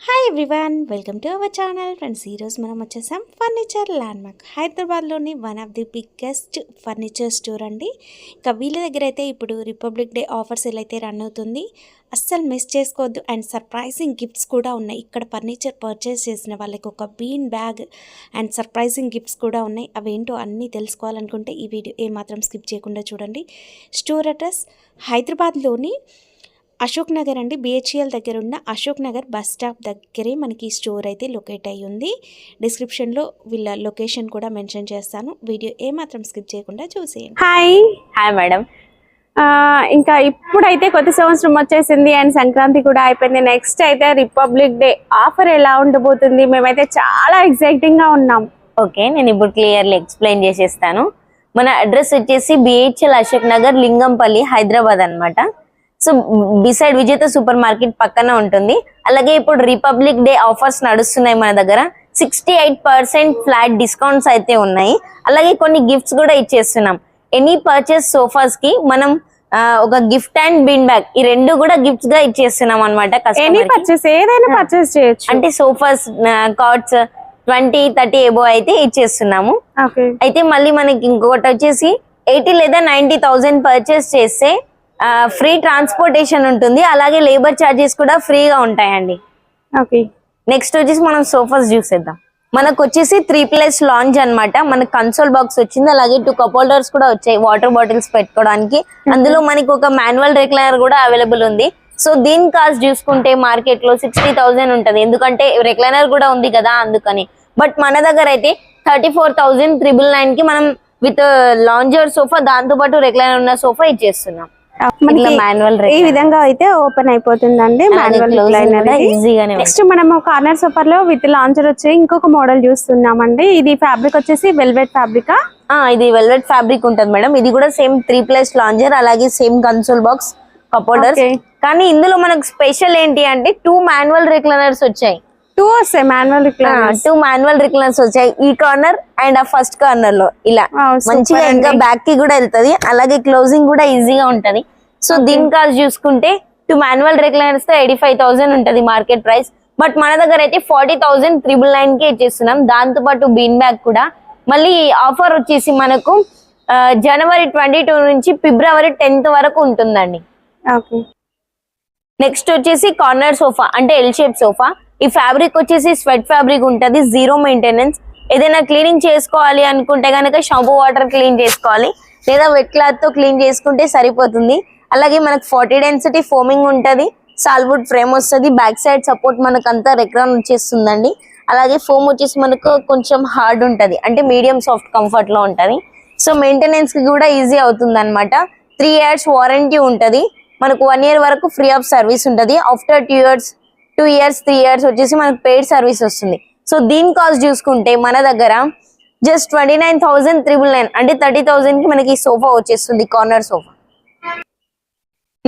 Hi everyone, welcome to our channel. Friends, ఈరోజు మనం వచ్చేసాం ఫర్నిచర్ ల్యాండ్మార్క్, హైదరాబాద్లోని one of the biggest furniture store అండి. ఇంకా వీళ్ళ దగ్గర అయితే ఇప్పుడు రిపబ్లిక్ డే ఆఫర్స్ ఎలా అయితే రన్ అవుతుంది, అస్సలు మిస్ చేసుకోవద్దు. అండ్ సర్ప్రైజింగ్ గిఫ్ట్స్ కూడా ఉన్నాయి. ఇక్కడ ఫర్నిచర్ పర్చేస్ చేసిన వాళ్ళకి ఒక bean bag and surprising gifts కూడా ఉన్నాయి. అవేంటో అన్నీ తెలుసుకోవాలనుకుంటే ఈ వీడియో ఏమాత్రం స్కిప్ చేయకుండా చూడండి. స్టోర్ అడ్రస్ హైదరాబాద్లోని అశోక్ నగర్ అండి. బిహెచ్ఎల్ దగ్గర ఉన్న అశోక్ నగర్ బస్ స్టాప్ దగ్గరే మనకి స్టోర్ అయితే లొకేట్ అయ్యి ఉంది. డిస్క్రిప్షన్లో వీళ్ళ లొకేషన్ కూడా మెన్షన్ చేస్తాను. వీడియో ఏమాత్రం స్కిప్ చేయకుండా చూసేయండి. Hi madam. ఇంకా ఇప్పుడైతే కొత్త సంవత్సరం వచ్చేసింది అండ్ సంక్రాంతి కూడా అయిపోయింది. నెక్స్ట్ అయితే రిపబ్లిక్ డే ఆఫర్ ఎలా ఉండబోతుంది, మేమైతే చాలా ఎక్సైటింగ్ గా ఉన్నాం. ఓకే, నేను ఇప్పుడు క్లియర్లీ ఎక్స్ప్లెయిన్ చేసేస్తాను. మన అడ్రస్ వచ్చేసి బిహెచ్ఎల్ అశోక్ నగర్, లింగంపల్లి, హైదరాబాద్ అన్నమాట. సో బిసైడ్ విజేత సూపర్ మార్కెట్ పక్కన ఉంటుంది. అలాగే ఇప్పుడు రిపబ్లిక్ డే ఆఫర్స్ నడుస్తున్నాయి మన దగ్గర. 68% ఫ్లాట్ డిస్కౌంట్స్ అయితే ఉన్నాయి. అలాగే కొన్ని గిఫ్ట్స్ కూడా ఇచ్చేస్తున్నాం. ఎనీ పర్చేస్ సోఫాస్ కి మనం ఒక గిఫ్ట్ అండ్ బిన్ బ్యాగ్, ఈ రెండు కూడా గిఫ్ట్స్ గా ఇచ్చేస్తున్నాం అనమాట. ఏదైనా పర్చేస్ చేయొచ్చు. అంటే సోఫాస్, కార్డ్స్ 20-30 ఎబో అయితే ఇచ్చేస్తున్నాము. అయితే మళ్ళీ మనకి ఇంకొకటి వచ్చేసి 80 లేదా 90,000 పర్చేస్ చేస్తే ఫ్రీ ట్రాన్స్పోర్టేషన్ ఉంటుంది. అలాగే లేబర్ ఛార్జెస్ కూడా ఫ్రీగా ఉంటాయండి. నెక్స్ట్ వచ్చేసి మనం సోఫాస్ చూసేద్దాం. మనకు వచ్చేసి 3+ లాంజ్ అన్నమాట. మనకు కన్సోల్ బాక్స్ వచ్చింది. అలాగే 2 కప్ హోల్డర్స్ కూడా వచ్చాయి వాటర్ బాటిల్స్ పెట్టుకోవడానికి. అందులో మనకి ఒక మాన్యువల్ రెక్లైనర్ కూడా అవైలబుల్ ఉంది. సో దీని కాస్ట్ చూసుకుంటే మార్కెట్ లో 60,000 ఉంటది, ఎందుకంటే రెక్లైనర్ కూడా ఉంది కదా అందుకని. బట్ మన దగ్గర అయితే 34,999 కి మనం విత్ లాంజర్ సోఫా, దాంతో పాటు రెక్లైనర్ ఉన్న సోఫా ఇచ్చేస్తున్నాం. ఈ విధంగా అయితే ఓపెన్ అయిపోతుందండి. నెక్స్ట్ మనము కార్నర్ సోఫర్ లో విత్ లాంచర్ వచ్చి ఇంకొక మోడల్ చూస్తున్నామండి. ఇది ఫ్యాబ్రిక్ వచ్చేసి వెల్వెట్ ఫ్యాబ్రిక్. ఇది వెల్వెట్ ఫ్యాబ్రిక్ ఉంటుంది మేడం. ఇది కూడా సేమ్ 3+ లాంజర్, అలాగే same console box, cup holders. కానీ ఇందులో మనకు స్పెషల్ ఏంటి అంటే 2 మాన్యువల్ రిక్లైనర్స్ వచ్చాయి. 2 వస్తాయి మాన్యువల్ రిక్లైనర్స్. 2 మాన్యువల్ రిక్లైనర్స్ వచ్చాయి. ఈ కార్నర్ అండ్ ఆ ఫస్ట్ కార్నర్ లో ఇలా మంచిగా ఇంకా బ్యాక్ కి కూడా వెళ్తది. అలాగే క్లోజింగ్ కూడా ఈజీగా ఉంటది. సో దీని కాస్ట్ చూసుకుంటే 2 మాన్యువల్ రిక్లైనర్స్ తో 85,000 ఉంటది మార్కెట్ ప్రైస్. బట్ మన దగ్గర అయితే 40,999 కి ఇచ్చేస్తున్నాం. దాంతో పాటు బీన్ బ్యాగ్ కూడా. మళ్ళీ ఆఫర్ వచ్చేసి మనకు జనవరి 22 నుంచి ఫిబ్రవరి 10th వరకు ఉంటుందండి. నెక్స్ట్ వచ్చేసి కార్నర్ సోఫా, అంటే ఎల్ షేప్ సోఫా. ఈ ఫ్యాబ్రిక్ వచ్చేసి స్వెట్ ఫ్యాబ్రిక్ ఉంటది, 0 మెయింటెనెన్స్. ఏదైనా క్లీనింగ్ చేసుకోవాలి అనుకుంటే కనుక షాంపూ వాటర్ క్లీన్ చేసుకోవాలి, లేదా వెట్ క్లాత్ తో క్లీన్ చేసుకుంటే సరిపోతుంది. అలాగే మనకు 40 డెన్సిటీ ఫోమింగ్ ఉంటది, సాల్వుడ్ ఫ్రేమ్ వస్తుంది, బ్యాక్ సైడ్ సపోర్ట్ మనకు అంతా రెక్రాన్ వచ్చేస్తుందండి. అలాగే ఫోమ్ వచ్చేసి మనకు కొంచెం హార్డ్ ఉంటది, అంటే మీడియం సాఫ్ట్ కంఫర్ట్ లో ఉంటది. సో మెయింటెనెన్స్ కి కూడా ఈజీ అవుతుంది అనమాట. 3 years వారంటీ ఉంటది. మనకు 1 year వరకు ఫ్రీ ఆఫ్ సర్వీస్ ఉంటది. ఆఫ్టర్ 2 years 3 years వచ్చేసి మనకు పెయిడ్ సర్వీస్ వస్తుంది. సో దీని కాస్ట్ చూసుకుంటే మన దగ్గర జస్ట్ 29,999, అంటే 30,000 కి మనకి సోఫా వచ్చేస్తుంది, కార్నర్ సోఫా.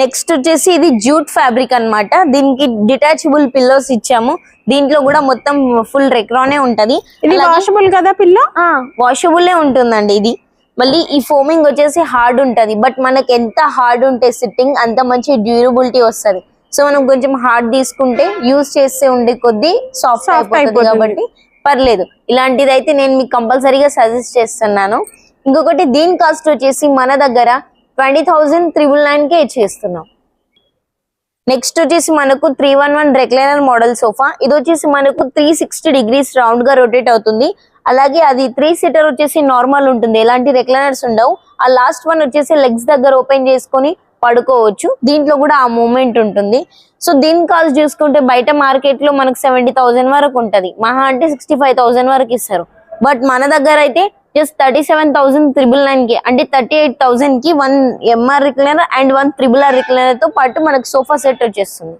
నెక్స్ట్ వచ్చేసి ఇది జూట్ ఫ్యాబ్రిక్ అన్నమాట. దీనికి డిటాచబుల్ పిల్లోస్ ఇచ్చాము. దీంట్లో కూడా మొత్తం ఫుల్ రెక్రానే ఉంటది. ఇది వాషబుల్ కదా పిల్లో? వాషబుల్ ఉంటుందండి. ఇది మళ్ళీ ఈ ఫోమింగ్ వచ్చేసి హార్డ్ ఉంటది. బట్ మనకి ఎంత హార్డ్ ఉంటే సిట్టింగ్, అంత మంచి డ్యూరబిలిటీ వస్తుంది. సో మనం కొంచెం హార్డ్ తీసుకుంటే యూజ్ చేస్తే ఉండే కొద్దీ సాఫ్ట్ అయిపోతుంది కాబట్టి పర్లేదు. ఇలాంటిది అయితే నేను మీకు కంపల్సరీగా సజెస్ట్ చేస్తున్నాను. ఇంకొకటి దీని కాస్ట్ వచ్చేసి మన దగ్గర 20,999 కే ఇచ్చేస్తున్నాం. నెక్స్ట్ వచ్చేసి మనకు 311 రెక్లైనర్ మోడల్ సోఫా. ఇది వచ్చేసి మనకు 360 degrees రౌండ్ గా రొటేట్ అవుతుంది. అలాగే అది 3 seater వచ్చేసి నార్మల్ ఉంటుంది, ఎలాంటి రెక్లైనర్స్ ఉండవు. ఆ లాస్ట్ వన్ వచ్చేసి లెగ్స్ దగ్గర ఓపెన్ చేసుకొని పడుకోవచ్చు. దీంట్లో కూడా ఆ మూమెంట్ ఉంటుంది. సో దీని కాస్ట్ చూసుకుంటే బయట మార్కెట్ లో మనకు 70,000 వరకు ఉంటది, మహా అంటే 65,000 వరకు ఇస్తారు. బట్ మన దగ్గర అయితే జస్ట్ 37,999 కి, అంటే 38,000 కి 1 MR recliner and 1 RRR recliner తో పాటు మనకు సోఫా సెట్ వచ్చేస్తుంది.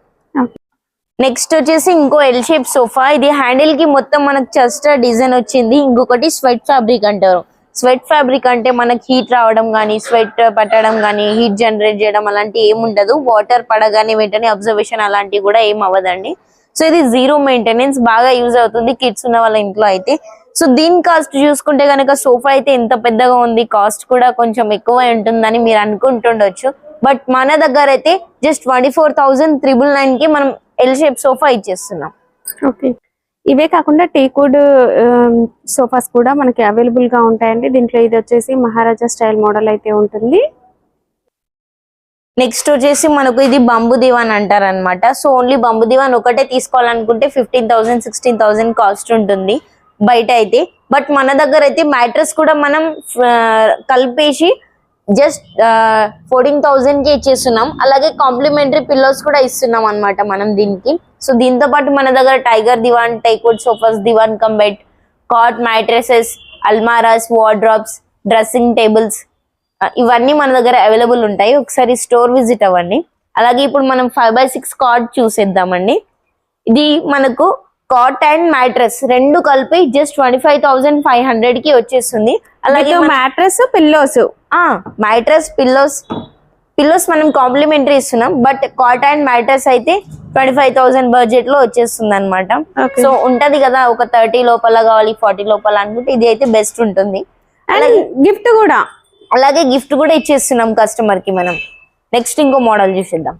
నెక్స్ట్ వచ్చేసి ఇంకో ఎల్ షేప్ సోఫా. ఇది హ్యాండిల్ కి మొత్తం మనకు చెస్టర్ డిజైన్ వచ్చింది. ఇంకొకటి స్వెట్ ఫ్యాబ్రిక్ అంటారు. స్వెట్ ఫ్యాబ్రిక్ అంటే మనకి హీట్ రావడం కానీ, స్వెట్ పట్టడం కానీ, హీట్ జనరేట్ చేయడం అలాంటి ఏముండదు. వాటర్ పడగానే వెంటనే అబ్జర్వేషన్ అలాంటివి కూడా ఏం అవ్వదండి. సో ఇది 0 మెయింటెనెన్స్, బాగా యూజ్ అవుతుంది కిడ్స్ ఉన్న వాళ్ళ ఇంట్లో అయితే. సో దీని కాస్ట్ చూసుకుంటే కనుక సోఫా అయితే ఎంత పెద్దగా ఉంది, కాస్ట్ కూడా కొంచెం ఎక్కువ ఉంటుందని మీరు అనుకుంటుండొచ్చు. బట్ మన దగ్గర అయితే జస్ట్ 24,999 కి మనం ఎల్ షేప్ సోఫా ఇచ్చేస్తున్నాం. ఓకే, ఇవే కాకుండా టేక్వుడ్ సోఫాస్ కూడా మనకి అవైలబుల్ గా ఉంటాయండి. దీంట్లో ఇది వచ్చేసి మహారాజా స్టైల్ మోడల్ అయితే ఉంటుంది. నెక్స్ట్ వచ్చేసి మనకు ఇది బంబు దివాన్ అంటారు అనమాట. సో ఓన్లీ బంబు దివాన్ ఒకటే తీసుకోవాలనుకుంటే 15,000 16,000 కాస్ట్ ఉంటుంది బయట అయితే. బట్ మన దగ్గర అయితే మ్యాట్రెస్ కూడా మనం కలిపేసి జస్ట్ 14,000 కి ఇచ్చేస్తున్నాం. అలాగే కాంప్లిమెంటరీ పిల్లోస్ కూడా ఇస్తున్నాం అనమాట మనం దీనికి. సో దీంతో పాటు మన దగ్గర tiger divan, teakwood sofas, divan cum bed, cot, mattresses, అల్మారాస్, వార్డ్రాప్స్, డ్రెస్సింగ్ టేబుల్స్ ఇవన్నీ మన దగ్గర అవైలబుల్ ఉంటాయి. ఒకసారి స్టోర్ విజిట్ అవ్వండి. అలాగే ఇప్పుడు మనం 5x6 కాట్ చూసేద్దామండి. ఇది మనకు కాట్ అండ్ మ్యాట్రెస్ రెండు కలిపి జస్ట్ 25,500 కి వచ్చేస్తుంది. అలాగే మ్యాట్రెస్, పిల్లోస్, మ్యాట్రెస్, పిల్లోస్ మనం కాంప్లిమెంటరీ ఇస్తున్నాం. బట్ కాట్ అండ్ మ్యాట్రెస్ అయితే 25,000 బడ్జెట్ లో వచ్చేస్తుంది అనమాట. సో ఉంటది కదా, ఒక 30 లోపల కావాలి, 40 లోపల అనుకుంటే ఇది అయితే బెస్ట్ ఉంటుంది. అలాగే గిఫ్ట్ కూడా, అలాగే గిఫ్ట్ కూడా ఇచ్చేస్తున్నాం కస్టమర్ కి మనం. నెక్స్ట్ ఇంకో మోడల్ చూసేద్దాం.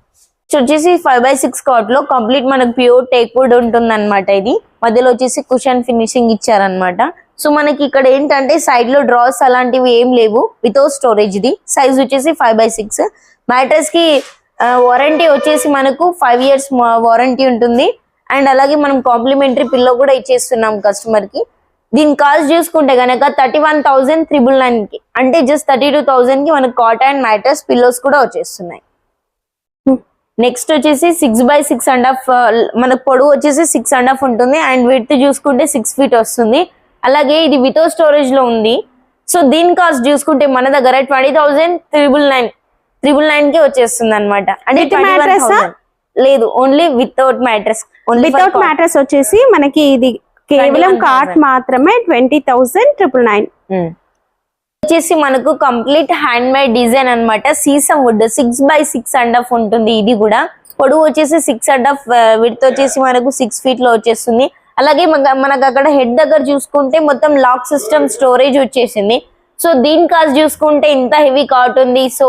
వచ్చేసి 5x6 కాట్ లో కంప్లీట్ మనకు ప్యూర్ టేక్వుడ్ ఉంటుంది అనమాట. ఇది మధ్యలో వచ్చేసి కుషన్ ఫినిషింగ్ ఇచ్చారనమాట. సో మనకి ఇక్కడ ఏంటంటే సైడ్ లో డ్రాస్ అలాంటివి ఏం లేవు, వితౌట్ స్టోరేజ్. ఇది సైజ్ వచ్చేసి 5x6. మ్యాట్రెస్ కి వారంటీ వచ్చేసి మనకు 5 years వారంటీ ఉంటుంది. అండ్ అలాగే మనం కాంప్లిమెంటరీ పిల్లో కూడా ఇచ్చేస్తున్నాం కస్టమర్ కి. దీని కాస్ట్ చూసుకుంటే కనుక 31,999 కి, అంటే జస్ట్ 32,000 కి మనకు కాట్ అండ్ మ్యాట్రెస్, పిల్లోస్ కూడా వచ్చేస్తున్నాయి. నెక్స్ట్ వచ్చేసి 6x6.5 మనకు పొడవు వచ్చేసి 6.5 ఉంటుంది. అండ్ విడ్త్ చూసుకుంటే 6 feet వస్తుంది. అలాగే ఇది వితౌట్ స్టోరేజ్ లో ఉంది. సో దీని కాస్ట్ చూసుకుంటే మన దగ్గర 20,999 కి వచ్చేస్తుంది అనమాట. అంటే లేదు, only without mattress. Without mattress వచ్చేసి మనకి ఇది కేవలం కాట్ మాత్రమే 20,999. వచ్చేసి మనకు కంప్లీట్ హ్యాండ్ మేడ్ డిజైన్ అనమాట. సీసమ్ వుడ్ 6x6.5 ఉంటుంది. ఇది కూడా పొడవు వచ్చేసి 6.5, విడ్త్ వచ్చేసి మనకు 6 feet లో వచ్చేస్తుంది. అలాగే మనకు అక్కడ హెడ్ దగ్గర చూసుకుంటే మొత్తం లాక్ సిస్టమ్ స్టోరేజ్ వచ్చేసింది. సో దీని కాస్ట్ చూసుకుంటే ఇంత హెవీ కాట్ ఉంది, సో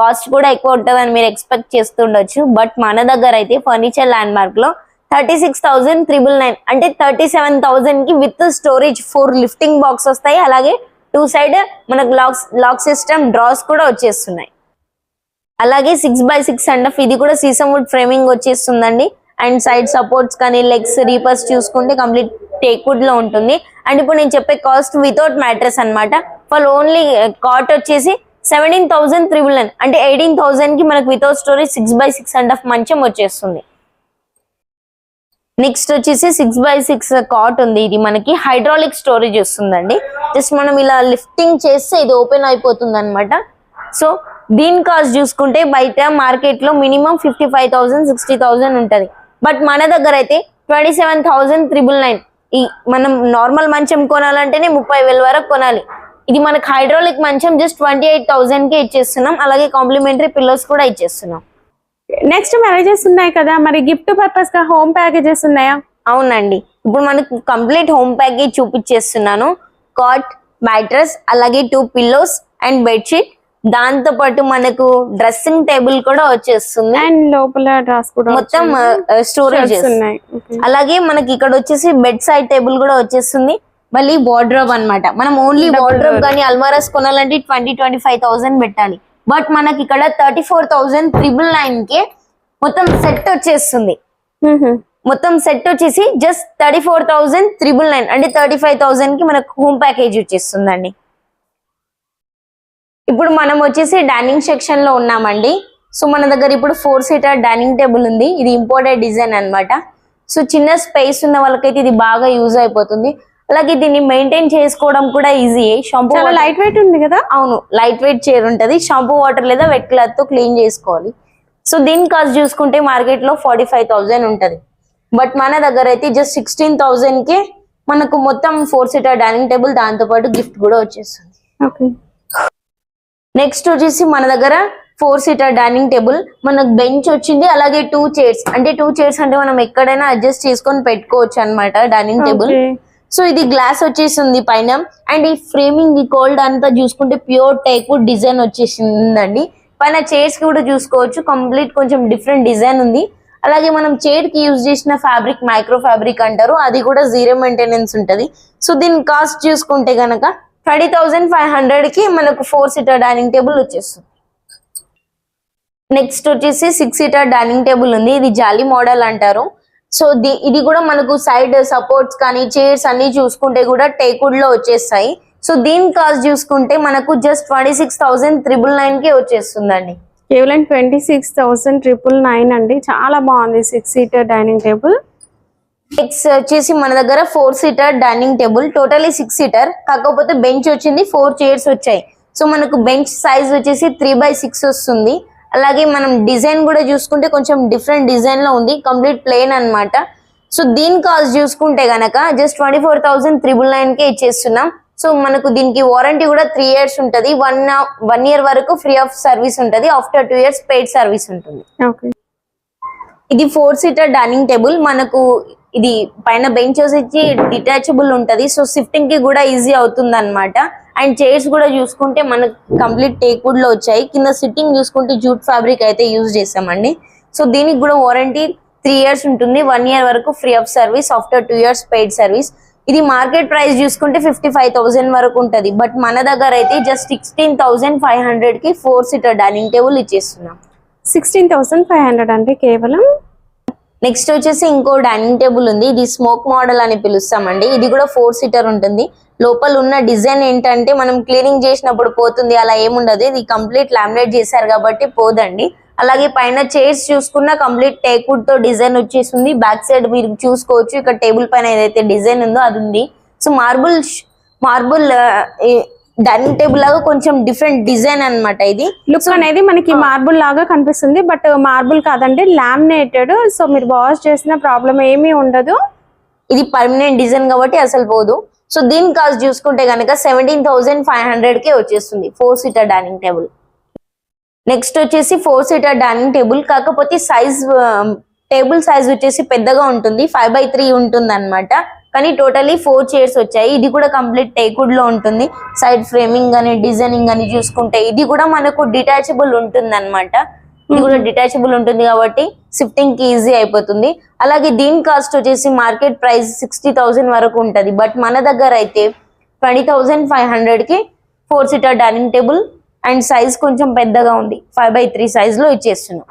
కాస్ట్ కూడా ఎక్కువ ఉంటుందని మీరు ఎక్స్పెక్ట్ చేస్తుండొచ్చు. బట్ మన దగ్గర అయితే ఫర్నిచర్ ల్యాండ్ మార్క్ లో 36,999, అంటే 37,000 కి విత్ స్టోరేజ్ 4 లిఫ్టింగ్ బాక్స్ వస్తాయి. అలాగే 2 side మనకు లాక్ సిస్టమ్ డ్రాస్ కూడా వచ్చేస్తున్నాయి. అలాగే 6x6.5 ఇది కూడా సీసమ్ వుడ్ ఫ్రేమింగ్ వచ్చేస్తుందండి. అండ్ సైడ్ సపోర్ట్స్ కానీ లెగ్స్ రీపర్స్ చూసుకుంటే కంప్లీట్ టేక్వుడ్ లో ఉంటుంది. అండ్ ఇప్పుడు నేను చెప్పే కాస్ట్ వితౌట్ మ్యాట్రెస్ అనమాట. ఫర్ ఓన్లీ కాట్ వచ్చేసి 17,999, అంటే 18,000 కి మనకు వితౌట్ స్టోరేజ్ 6x6.5 మంచం వచ్చేస్తుంది. నెక్స్ట్ వచ్చేసి 6x6 కాట్ ఉంది. ఇది మనకి హైడ్రాలిక్ స్టోరేజ్ వస్తుందండి. జస్ట్ మనం ఇలా లిఫ్టింగ్ చేస్తే ఇది ఓపెన్ అయిపోతుంది అనమాట. సో దీని కాస్ట్ చూసుకుంటే బయట మార్కెట్ లో మినిమం 55,000 60,000 ఉంటది. బట్ మన దగ్గర అయితే 27,999. ఈ మనం నార్మల్ మంచం కొనాలంటేనే 30,000 వరకు కొనాలి. ఇది మనకు హైడ్రాలిక్ మంచం జస్ట్ 28,000 కి ఇచ్చేస్తున్నాం. అలాగే కాంప్లిమెంటరీ పిల్లోస్ కూడా ఇచ్చేస్తున్నాం. నెక్స్ట్ మ్యారేజెస్ ఉన్నాయి కదా, మరి గిఫ్ట్ పర్పస్ గా హోమ్ ప్యాకేజెస్ ఉన్నాయా? అవునండి, ఇప్పుడు మనకు కంప్లీట్ హోమ్ ప్యాకేజ్ చూపించేస్తున్నాను. కాట్, మ్యాట్రెస్, అలాగే 2 పిల్లోస్ అండ్ బెడ్షీట్, దాంతో పాటు మనకు డ్రెస్సింగ్ టేబుల్ కూడా వచ్చేస్తుంది. అండ్ లోపల డ్రాస్ కూడా మొత్తం స్టోరేజ్ ఉన్నాయి. అలాగే మనకి ఇక్కడ వచ్చేసి బెడ్ సైడ్ టేబుల్ కూడా వచ్చేస్తుంది. మళ్ళీ వార్డ్రోబ్ అన్నమాట. మనం ఓన్లీ వార్డ్రోబ్ కానీ అల్మారాస్ కొనాలంటే 20,000-25,000 పెట్టాలి. బట్ మనకి ఇక్కడ 34,999 కి మొత్తం సెట్ వచ్చేస్తుంది. మొత్తం సెట్ వచ్చేసి జస్ట్ 34,999, అంటే 35,000 కి మనకు హోమ్ ప్యాకేజ్ వచ్చేస్తుందండి. ఇప్పుడు మనం వచ్చేసి డైనింగ్ సెక్షన్ లో ఉన్నామండి. సో మన దగ్గర ఇప్పుడు 4-seater డైనింగ్ టేబుల్ ఉంది. ఇది ఇంపోర్టెడ్ డిజైన్ అన్నమాట. సో చిన్న స్పేస్ ఉన్న వాళ్ళకైతే ఇది బాగా యూజ్ అయిపోతుంది. అలాగే దీన్ని మెయింటైన్ చేసుకోవడం కూడా ఈజీ. షాంపూ చాలా లైట్ వెయిట్ ఉంది కదా. అవును, లైట్ వెయిట్ చైర్ ఉంటది. షాంపూ వాటర్ లేదా వెట్ క్లాత్ తో క్లీన్ చేసుకోవాలి. సో దీని కాస్ట్ చూసుకుంటే మార్కెట్ లో 45,000 ఉంటది. బట్ మన దగ్గర అయితే జస్ట్ 16,000 కి మనకు మొత్తం 4-seater డైనింగ్ టేబుల్, దాంతో పాటు గిఫ్ట్ కూడా వచ్చేస్తుంది. నెక్స్ట్ వచ్చేసి మన దగ్గర 4-seater డైనింగ్ టేబుల్, మనకు బెంచ్ వచ్చింది. అలాగే 2 chairs, అంటే 2 chairs అంటే మనం ఎక్కడైనా అడ్జస్ట్ చేసుకొని పెట్టుకోవచ్చు అన్నమాట డైనింగ్ టేబుల్. సో ఇది గ్లాస్ వచ్చేసింది పైన. అండ్ ఈ ఫ్రేమింగ్, ఈ కోల్డ్ అంతా చూసుకుంటే ప్యూర్ టేక్వుడ్ డిజైన్ వచ్చేసిందండి. పైన చైర్స్ కూడా చూసుకోవచ్చు, కంప్లీట్ కొంచెం డిఫరెంట్ డిజైన్ ఉంది. అలాగే మనం చైర్ కి యూజ్ చేసిన ఫ్యాబ్రిక్ మైక్రో ఫ్యాబ్రిక్ అంటారు, అది కూడా 0 మెయింటెనెన్స్ ఉంటది. సో దీని కాస్ట్ చూసుకుంటే గనక 30,500 కి మనకు 4 సీటర్ డైనింగ్ టేబుల్ వచ్చేస్తుంది. నెక్స్ట్ వచ్చేసి 6 సీటర్ డైనింగ్ టేబుల్ ఉంది, ఇది జాలీ మోడల్ అంటారు. సో ఇది కూడా మనకు సైడ్ సపోర్ట్స్ కానీ చైర్స్ అన్ని చూసుకుంటే కూడా టేక్వుడ్ లో వచ్చేస్తాయి. సో దీని కాస్ట్ చూసుకుంటే మనకు జస్ట్ 26,999 కి వచ్చేస్తుందండి. కేవలం 26,999 అండి. చాలా బాగుంది 6 సీటర్ డైనింగ్ టేబుల్. నెక్స్ట్ వచ్చేసి మన దగ్గర 4 seater dining table, totally 6 seater, కాకపోతే బెంచ్ వచ్చింది, 4 చైర్స్ వచ్చాయి. సో మనకు బెంచ్ సైజ్ వచ్చేసి 3/6 వస్తుంది. అలాగే మనం డిజైన్ కూడా చూసుకుంటే కొంచెం డిఫరెంట్ డిజైన్ లో ఉంది, కంప్లీట్ ప్లెయిన్ అన్నమాట. సో దీని కాస్ట్ చూసుకుంటే గనక జస్ట్ 24,999 కే ఇచ్చేస్తున్నాం. సో మనకు దీనికి వారంటీ కూడా 3 years ఉంటుంది. 1 year వరకు ఫ్రీ ఆఫ్ సర్వీస్ ఉంటుంది. ఆఫ్టర్ 2 years పెయిడ్ సర్వీస్ ఉంటుంది. ఓకే, ఇది 4 సీటర్ డైనింగ్ టేబుల్. మనకు ఇది పైన బెంచెస్ ఇచ్చి డిటాచబుల్ ఉంటది, సో షిఫ్టింగ్ కి కూడా ఈజీ అవుతుంది అనమాట. అండ్ చైర్స్ కూడా చూసుకుంటే మనకు కంప్లీట్ టేక్వుడ్ లో వచ్చాయి. కింద సిట్టింగ్ చూసుకుంటే జూట్ ఫ్యాబ్రిక్ అయితే యూజ్ చేసామండి. సో దీనికి కూడా వారంటీ 3 years ఉంటుంది. 1 year వరకు free of service, after 2 years paid service. ఇది మార్కెట్ ప్రైస్ చూసుకుంటే 55,000 వరకు ఉంటది, బట్ మన దగ్గర అయితే జస్ట్ 16,500 కి 4 సీటర్ డైనింగ్ టేబుల్ ఇచ్చేస్తున్నాం. 16,500 అంటే కేవలం. నెక్స్ట్ వచ్చేసి ఇంకో డైనింగ్ టేబుల్ ఉంది, ఇది స్మోక్ మోడల్ అని పిలుస్తామండి. ఇది కూడా 4 సీటర్ ఉంటుంది. లోపల ఉన్న డిజైన్ ఏంటంటే మనం క్లీనింగ్ చేసినప్పుడు పోతుంది, అలా ఏముండదు. ఇది కంప్లీట్ లామినేట్ చేశారు కాబట్టి పోదండి. అలాగే పైన చైర్స్ చూసుకున్న కంప్లీట్ టేక్వుడ్ తో డిజైన్ వచ్చేసింది. బ్యాక్ సైడ్ మీరు చూసుకోవచ్చు, ఇక్కడ టేబుల్ పైన ఏదైతే డిజైన్ ఉందో అది ఉంది. సో మార్బుల్ డైనింగ్ టేబుల్ లాగా కొంచెం డిఫరెంట్ డిజైన్ అన్నమాట. ఇది లుక్ అనేది మనకి మార్బుల్ లాగా కనిపిస్తుంది, బట్ మార్బుల్ కాదండి, లామినేటెడ్. సో మీరు వాష్ చేసిన ప్రాబ్లం ఏమీ ఉండదు. ఇది పర్మనెంట్ డిజైన్ కాబట్టి అసలు పోదు. సో దీని కాస్ట్ చూసుకుంటే కనుక 17,500 కే వచ్చేస్తుంది 4 సీటర్ డైనింగ్ టేబుల్. నెక్స్ట్ వచ్చేసి 4 సీటర్ డైనింగ్ టేబుల్, కాకపోతే టేబుల్ సైజ్ వచ్చేసి పెద్దగా ఉంటుంది, 5/3 ఉంటుంది అనమాట. కానీ టోటలీ 4 చైర్స్ వచ్చాయి. ఇది కూడా కంప్లీట్ టేక్వుడ్ లో ఉంటుంది. సైడ్ ఫ్రేమింగ్ అని డిజైనింగ్ అని చూసుకుంటే ఇది కూడా మనకు డిటాచబుల్ ఉంటుంది అనమాట. ఇది కూడా డిటాచబుల్ ఉంటుంది కాబట్టి షిఫ్టింగ్ కి ఈజీ అయిపోతుంది. అలాగే దీని కాస్ట్ వచ్చేసి మార్కెట్ ప్రైస్ 60,000 వరకు ఉంటది, బట్ మన దగ్గర అయితే 20,500 కి 4 seater dining table and size కొంచెం పెద్దగా ఉంది, 5/3 సైజ్ లో ఇచ్చేస్తున్నాం.